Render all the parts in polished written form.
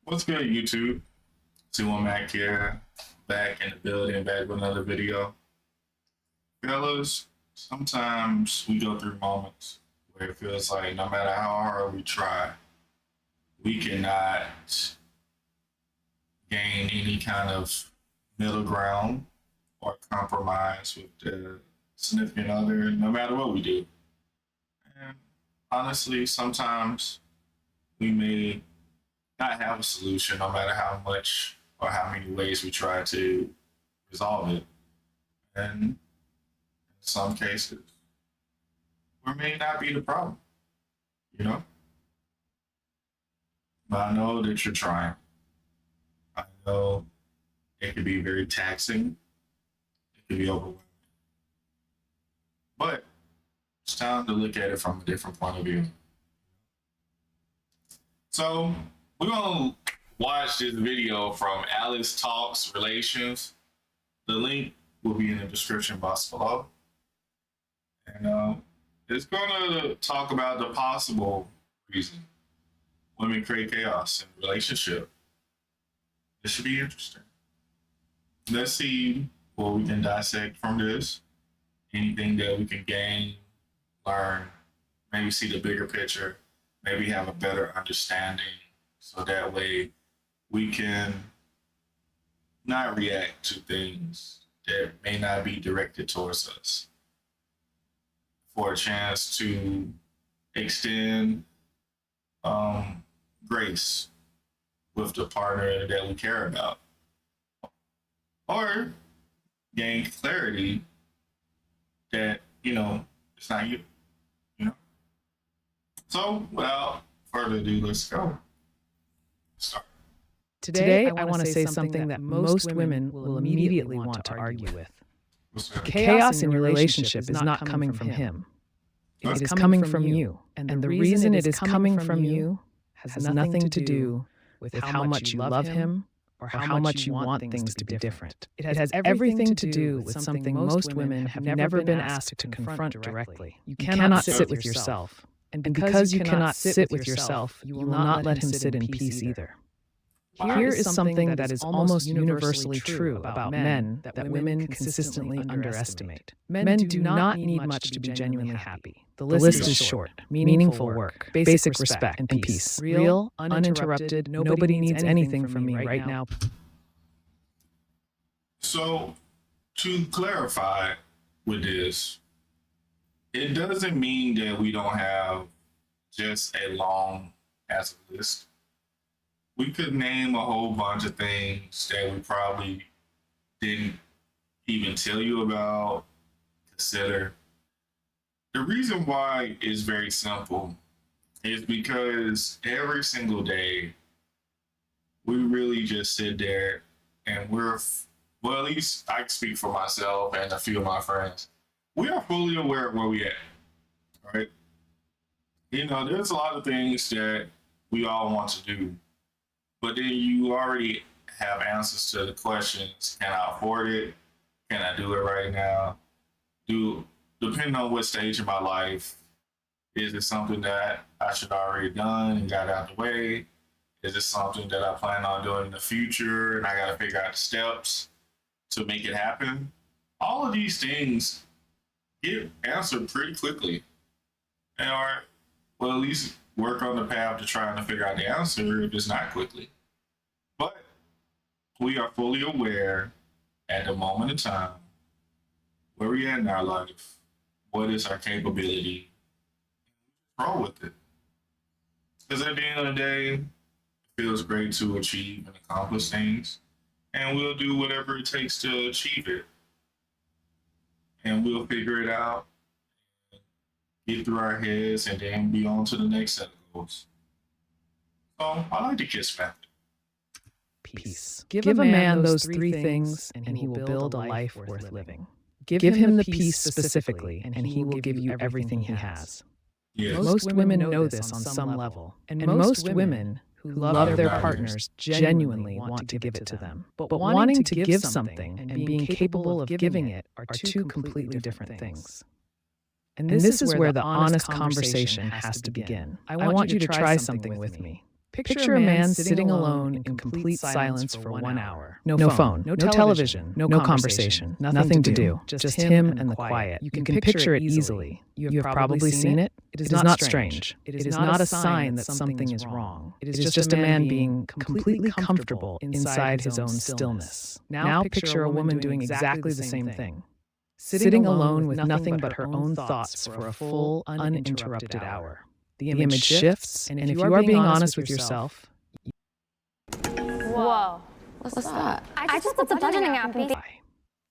What's good, YouTube? C1Mac here, back in the building, back with another video. Fellas, sometimes we go through moments where it feels like no matter how hard we try, we cannot gain any kind of middle ground or compromise with the significant other, no matter what we do. And honestly, sometimes we may not have a solution, no matter how much or how many ways we try to resolve it. And in some cases, we may not be the problem, you know? But I know that you're trying. I know it can be very taxing, it can be overwhelming. But it's time to look at it from a different point of view. So we're gonna watch this video from Alice Talks Relations. The link will be in the description box below. And it's gonna talk about the possible reason women create chaos in a relationship. This should be interesting. Let's see what we can dissect from this. Anything that we can gain, learn, maybe see the bigger picture, maybe have a better understanding, so that way we can not react to things that may not be directed towards us, for a chance to extend grace with the partner that we care about, or gain clarity that, it's not you. So without further ado, let's go. Start. Today, I want to say something that most women will immediately want to argue with. Chaos in your relationship is not coming from him. It is coming from you. And the reason it is coming from you has nothing to do with how much you love him or how much you want things to be different. It has everything to do with something most women have never been asked to confront directly. You cannot sit with yourself. And because you cannot sit with yourself, you will not let him sit in peace either. Here is something that is almost universally true about men that women consistently underestimate. Men do not need much to be genuinely happy. The list is short. Meaningful work, basic respect, and peace. Real, uninterrupted, nobody needs anything from me right now. So, to clarify with this, it doesn't mean that we don't have just a long as a list. We could name a whole bunch of things that we probably didn't even tell you about, consider. The reason why is very simple. Is because every single day, we really just sit there and well, at least I can speak for myself and a few of my friends. We are fully aware of where we at, right? There's a lot of things that we all want to do, but then you already have answers to the questions. Can I afford it? Can I do it right now? Depending on what stage of my life, is it something that I should already done and got out the way? Is it something that I plan on doing in the future and I got to figure out the steps to make it happen? All of these things get answered pretty quickly. Well, at least work on the path to trying to figure out the answer if it's not quickly. But we are fully aware at the moment in time where we are in our life, what is our capability, roll with it. Because at the end of the day, it feels great to achieve and accomplish things, and we'll do whatever it takes to achieve it. And we'll figure it out, get through our heads, and then be on to the next set of goals. So I like the KISS method. Peace. Give a man those three things, and he will build a life worth living. Give him the peace specifically, and he will give you everything he has. Yes. Most women know this on some level, and most women who love their partners genuinely want to give it to them. But wanting to give something and being capable of giving it are two completely different things. And this is where the honest conversation has to begin. I want you to try something with me. Picture a man sitting alone in complete silence for 1 hour. No phone, no television, no conversation, nothing to do, just him and the quiet. You can picture it easily. You have probably seen it. It is not strange. It is not a sign that something is wrong. It is just a man being completely comfortable inside his own stillness. Now picture a woman doing exactly the same thing. Sitting alone with nothing but her own thoughts for a full, uninterrupted hour. The image shifts, and if you are being honest with yourself, Whoa. What's that? I just put the budgeting app in.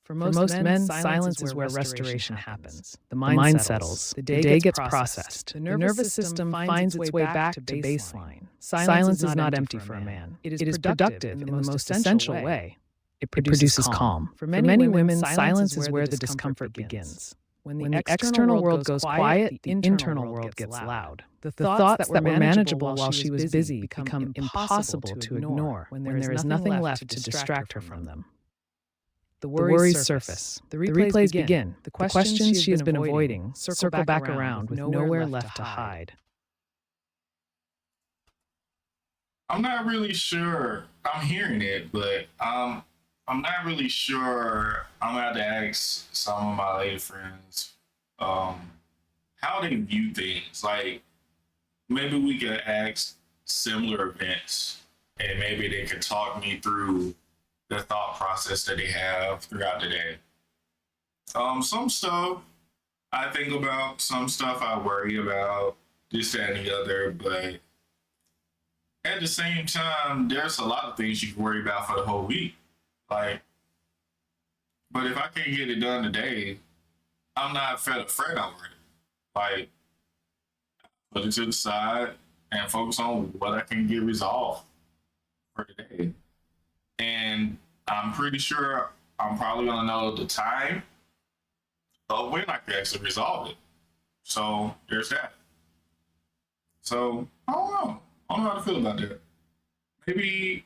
For most men, silence is where restoration happens. The mind settles. The day gets processed. The nervous system finds its way back to baseline. Silence is not empty for a man. It is productive in the most essential way. It produces calm. For many women, silence is where the discomfort begins. When the external world goes quiet, the internal world gets loud. The thoughts that were manageable while she was busy become impossible to ignore when there is nothing left to distract her from them. The worries surface. The replays begin. The questions she has been avoiding circle back around with nowhere left to hide. I'm not really sure. I'm hearing it, but I'm not really sure. I'm gonna have to ask some of my lady friends how they view things. Like maybe we could ask similar events, and maybe they could talk me through the thought process that they have throughout the day. Some stuff I think about, some stuff I worry about, this, that, and the other, but at the same time, there's a lot of things you can worry about for the whole week. Like, but if I can't get it done today, I'm not fed up fret over it. Like, put it to the side and focus on what I can get resolved for today. And I'm pretty sure I'm probably gonna know the time of when I can actually resolve it. So there's that. So I don't know. I don't know how to feel about that. Maybe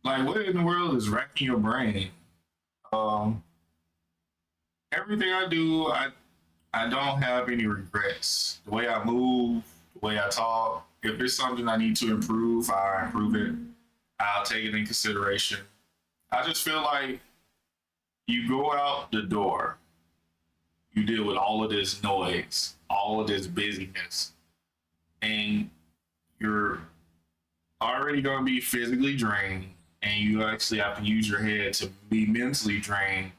like what in the world is racking your brain? Everything I do, I don't have any regrets. The way I move, the way I talk. If there's something I need to improve, I improve it. I'll take it in consideration. I just feel like you go out the door, you deal with all of this noise, all of this busyness, and you're already going to be physically drained, and you actually have to use your head to be mentally drained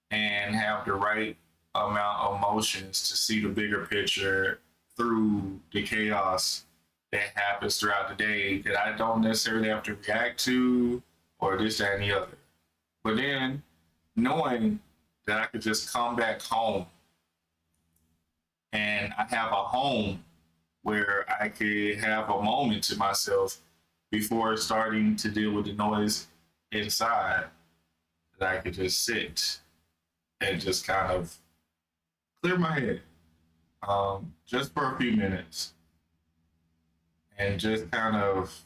and have the right amount of emotions to see the bigger picture through the chaos that happens throughout the day that I don't necessarily have to react to or this, that, and the other. But then knowing that I could just come back home and I have a home where I could have a moment to myself before starting to deal with the noise inside, that I could just sit and just kind of clear my head just for a few minutes and just kind of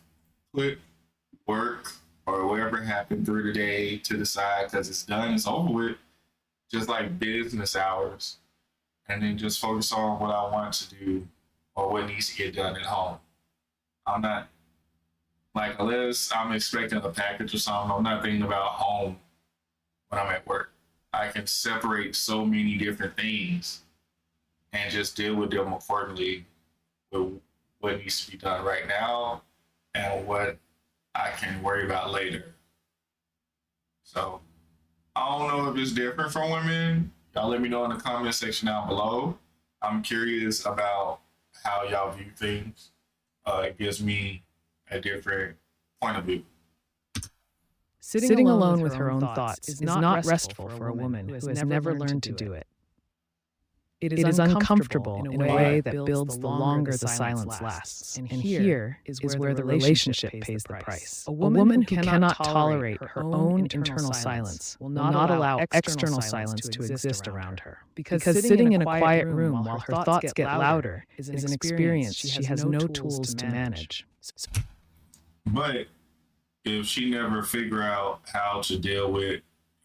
put work or whatever happened through the day to the side because it's done, it's over with, just like business hours, and then just focus on what I want to do or what needs to get done at home. I'm not, like, unless I'm expecting a package or something, I'm not thinking about home when I'm at work. I can separate so many different things and just deal with them accordingly with what needs to be done right now and what I can worry about later. So I don't know if it's different for women. Y'all let me know in the comment section down below. I'm curious about how y'all view things. It gives me a different point of view. Sitting alone with her own thoughts is not restful for a woman who has never learned to do it. It is uncomfortable in a way that builds the longer the silence lasts. And here is where the relationship pays the price. A woman who cannot tolerate her own internal silence will not allow external silence to exist around her. Because sitting in a quiet room while her thoughts get louder is an experience she has no tools to manage. But if she never figure out how to deal with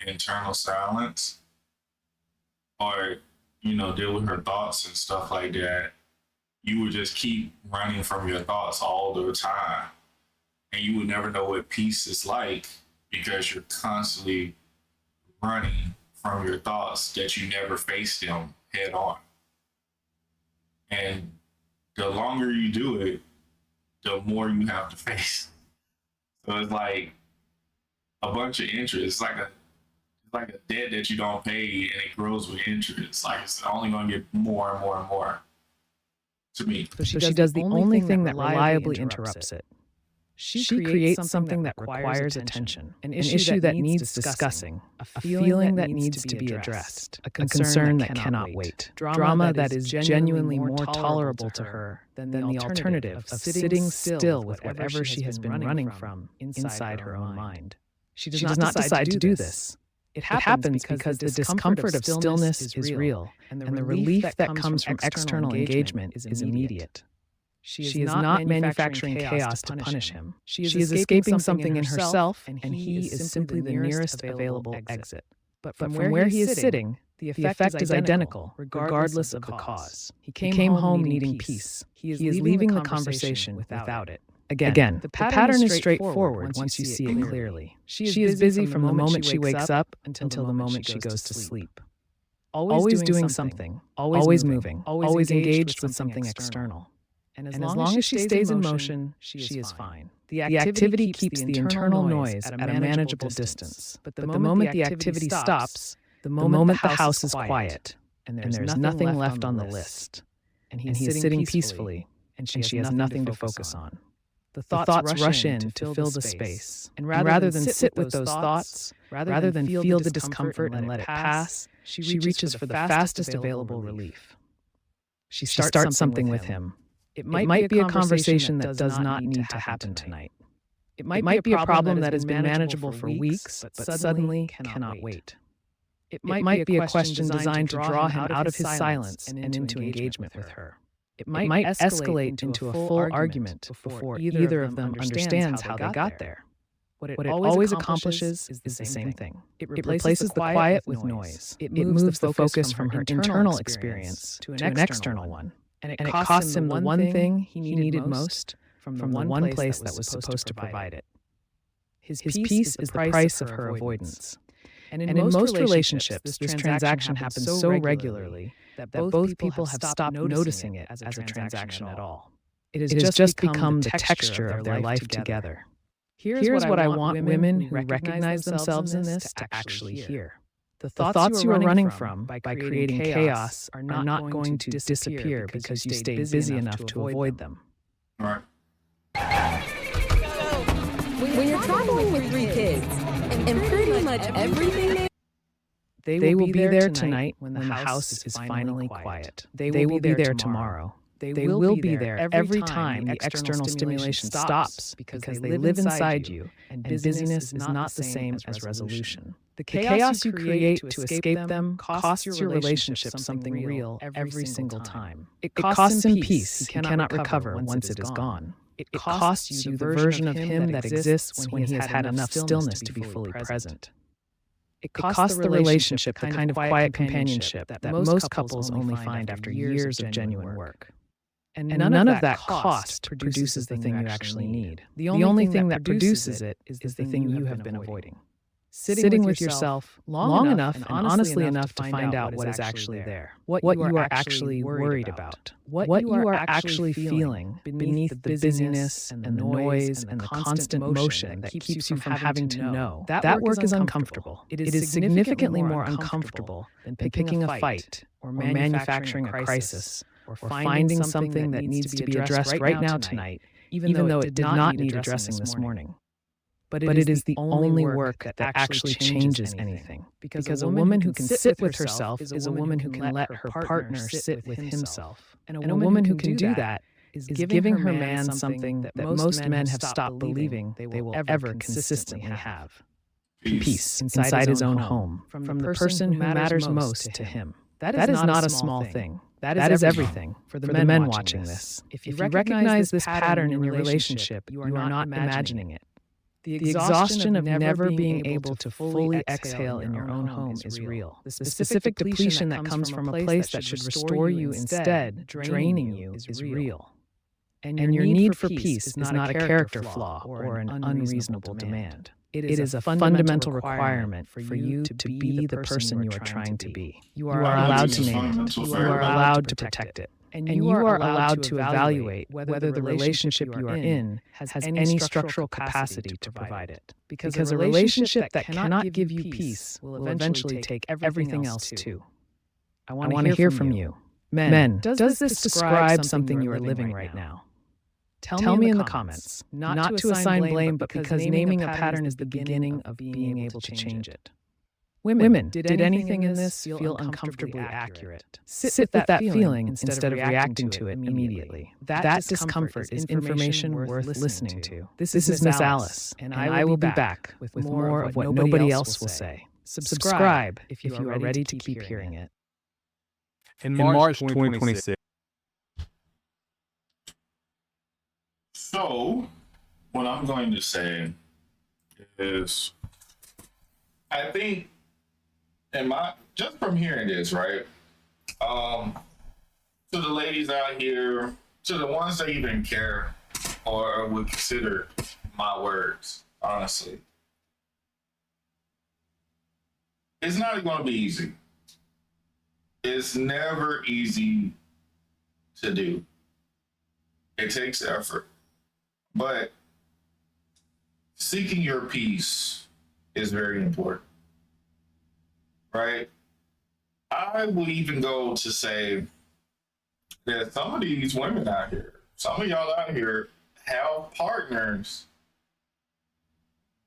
internal silence or, you know, deal with her thoughts and stuff like that, you would just keep running from your thoughts all the time. and you would never know what peace is like because you're constantly running from your thoughts that you never face them head on. And the longer you do it, the more you have to face. So it's like a bunch of interest. It's like a debt that you don't pay, and it grows with interest. Like it's only going to get more and more and more. To me, so she does the only thing that reliably interrupts it. She creates something that requires attention, an issue that needs discussing, a feeling that needs to be addressed, a concern that cannot wait, drama that is genuinely more tolerable to her than the alternative of sitting still with whatever she has been running from inside her own mind. She does not decide to do this. It happens because the discomfort of stillness is real, and the relief that comes from external engagement is immediate. She is not manufacturing chaos to punish him. She is escaping something in herself, and he is simply the nearest available exit. But from where he is sitting, the effect is identical, regardless of the cause. He came home needing peace. He is leaving the conversation without it. Again, the pattern is straightforward once you see it clearly. She is busy from the moment she wakes up until the moment she goes to sleep. Always doing something, always moving, always engaged with something external. And as long as she stays in motion, she is fine. The activity keeps the internal noise at a manageable distance. But the moment the activity stops, the moment the house is quiet, and there's nothing left on the list, and he is sitting peacefully, and she has nothing to focus on. The thoughts rush in to fill the space, and rather than sit with those thoughts, rather than feel the discomfort and let it pass, she reaches for the fastest available relief. She starts something with him. It might be a conversation that does not need to happen tonight. It might be a problem that has been manageable for weeks, but suddenly cannot wait. It might be a question designed to draw him out of his silence and into engagement with her. It might escalate into a full argument before either of them understands how they got there. What it always accomplishes is the same thing. It replaces the quiet with noise. It moves the focus from her internal experience to an external one. And it costs him the one thing he needed most from the one place that was supposed to provide it. His peace is the price of her avoidance. And in most relationships, this transaction happens so regularly that both people have stopped noticing it as a transaction at all. It has just become the texture of their life together. Here's what I want women who recognize themselves in this to actually hear. The thoughts you are running from by creating chaos are not going to disappear because you stay busy enough to avoid them. all right. When you're traveling with 3 kids, and pretty much everything they will be there tonight when the house is finally quiet. They will be there tomorrow. They will be there every time the external stimulation stops because they live inside you, and busyness is not the same as resolution. The chaos you create to escape them costs your relationship something real every single time. It costs him peace he cannot recover once it is gone. It costs you the version of him that exists when he has had enough stillness to be fully present. It costs the relationship the kind of quiet companionship that most couples only find after years of genuine work. And none of that cost produces the thing you actually need. The only thing that produces it is the thing you have been avoiding. Sitting with yourself long enough and honestly enough to find out what is actually there, what you are actually worried about, what you are actually feeling beneath the busyness and the noise and the constant motion that keeps you from having to know. That work is uncomfortable. It is significantly more uncomfortable than picking a fight or manufacturing a crisis or finding something that needs to be addressed right now tonight, even though it did not need addressing this morning. But it is the only work that actually changes anything. Because a woman who can sit with herself is a woman who can let her partner sit with himself. And a woman who can do that is giving her man something that most men have stopped believing they will ever consistently have. Peace inside his own home, from the person who matters most to him. That is not a small thing. That is everything for the men watching this. If you recognize this pattern in your relationship, you are not imagining it. The exhaustion of never being able to fully exhale in your own home is real. The specific depletion that comes from a place that should restore you instead, draining you, is real. And your need for peace is not a character flaw or an unreasonable demand. It is a fundamental requirement for you to be the person you are trying to be. You are allowed to name it. You are allowed to protect it. And you are allowed to evaluate whether the relationship you are in has any structural capacity to provide it. Because a relationship that cannot give you peace will eventually take everything else too. I want to hear from you. Men, does this describe something you are living right now? Tell me in the comments. Not to assign blame, but because naming a pattern is the beginning of being able to change it. Women, did anything in this feel uncomfortably accurate? Sit with that feeling instead of reacting to it immediately. That discomfort is information worth listening to. This is Miss Alice, and I will be back with more of what nobody else will say. Subscribe if you are ready to keep hearing it. In March 2026. So, what I'm going to say is, I think, just from hearing this, right? To the ladies out here, to the ones that even care or would consider my words, honestly, it's not going to be easy. It's never easy to do. It takes effort. But seeking your peace is very important, right? I will even go to say that some of these women out here, some of y'all out here have partners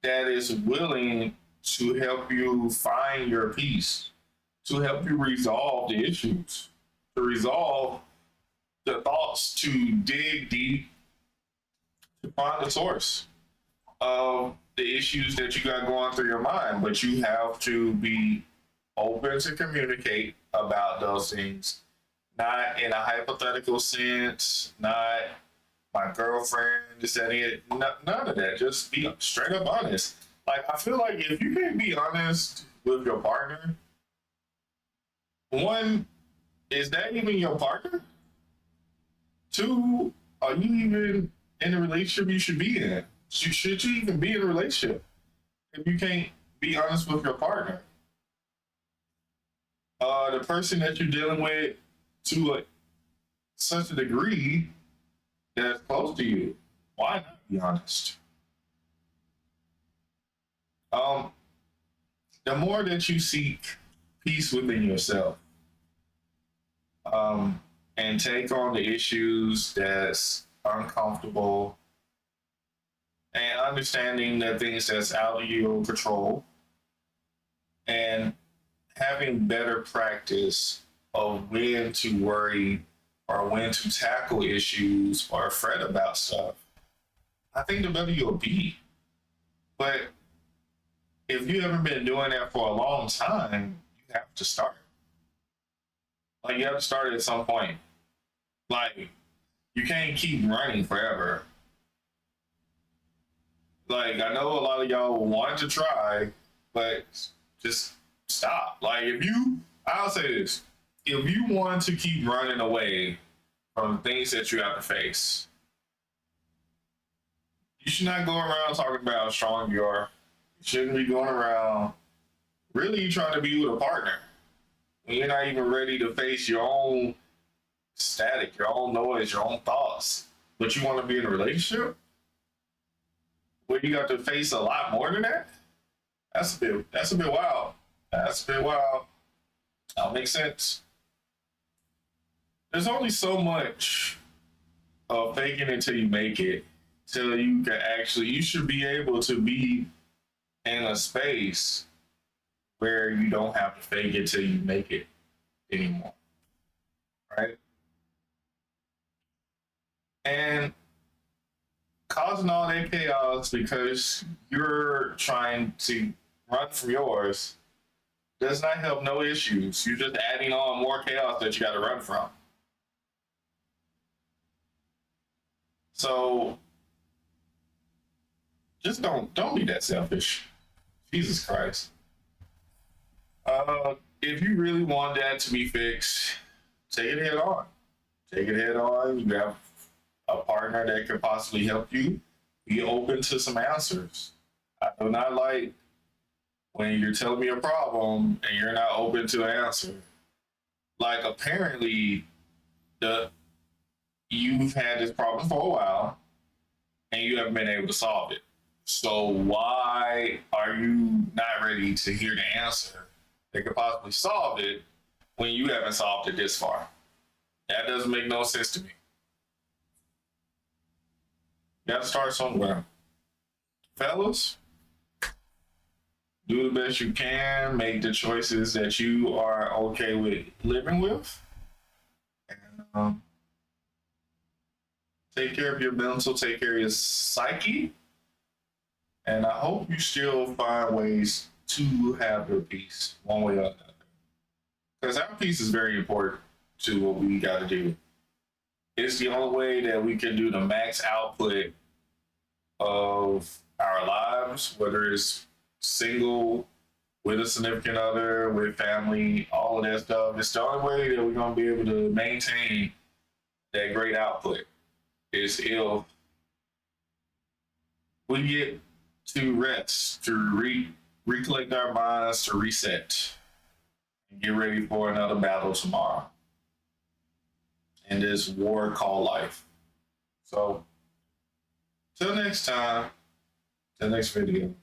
that is willing to help you find your peace, to help you resolve the issues, to resolve the thoughts, to dig deep, to find the source of the issues that you got going through your mind. But you have to be open to communicate about those things, not in a hypothetical sense, not my girlfriend, this, that, and it. None of that. Just be straight up honest. Like, I feel like if you can't be honest with your partner, one, is that even your partner? Two, are you even in the relationship you should be in? Should you even be in a relationship if you can't be honest with your partner? The person that you're dealing with to such a degree that's close to you, why not be honest? The more that you seek peace within yourself, and take on the issues that's uncomfortable, and understanding the things that's out of your control, and having better practice of when to worry or when to tackle issues or fret about stuff, I think the better you'll be. But if you haven't been doing that for a long time, you have to start. Like, you have to start at some point. Like, you can't keep running forever. Like, I know a lot of y'all want to try, but just stop. Like, I'll say this, if you want to keep running away from things that you have to face, you should not go around talking about how strong you are. You shouldn't be going around really trying to be with a partner when you're not even ready to face your own static, your own noise, your own thoughts. But you want to be in a relationship where you got to face a lot more than that? That's a bit wild. That's a bit wild. That'll make sense. There's only so much of faking it till you make it, till you can actually, you should be able to be in a space where you don't have to fake it till you make it anymore, right? And causing all that chaos because you're trying to run from yours does not help no issues. You're just adding on more chaos that you got to run from. So just don't be that selfish. Jesus Christ. If you really want that to be fixed, take it head on. Take it head on. You have a partner that could possibly help you, be open to some answers. I do not like when you're telling me a problem and you're not open to an answer. Like apparently you've had this problem for a while and you haven't been able to solve it. So why are you not ready to hear the answer that could possibly solve it when you haven't solved it this far? That doesn't make no sense to me. You gotta start somewhere. Fellas, do the best you can, make the choices that you are okay with living with. And take care of your mental, take care of your psyche. And I hope you still find ways to have your peace one way or another. Because our peace is very important to what we got to do. It's the only way that we can do the max output of our lives, whether it's single, with a significant other, with family, all of that stuff. It's the only way that we're going to be able to maintain that great output is if we get to rest, to recollect our minds, to reset, and get ready for another battle tomorrow in this war called life. So, till next time, till next video.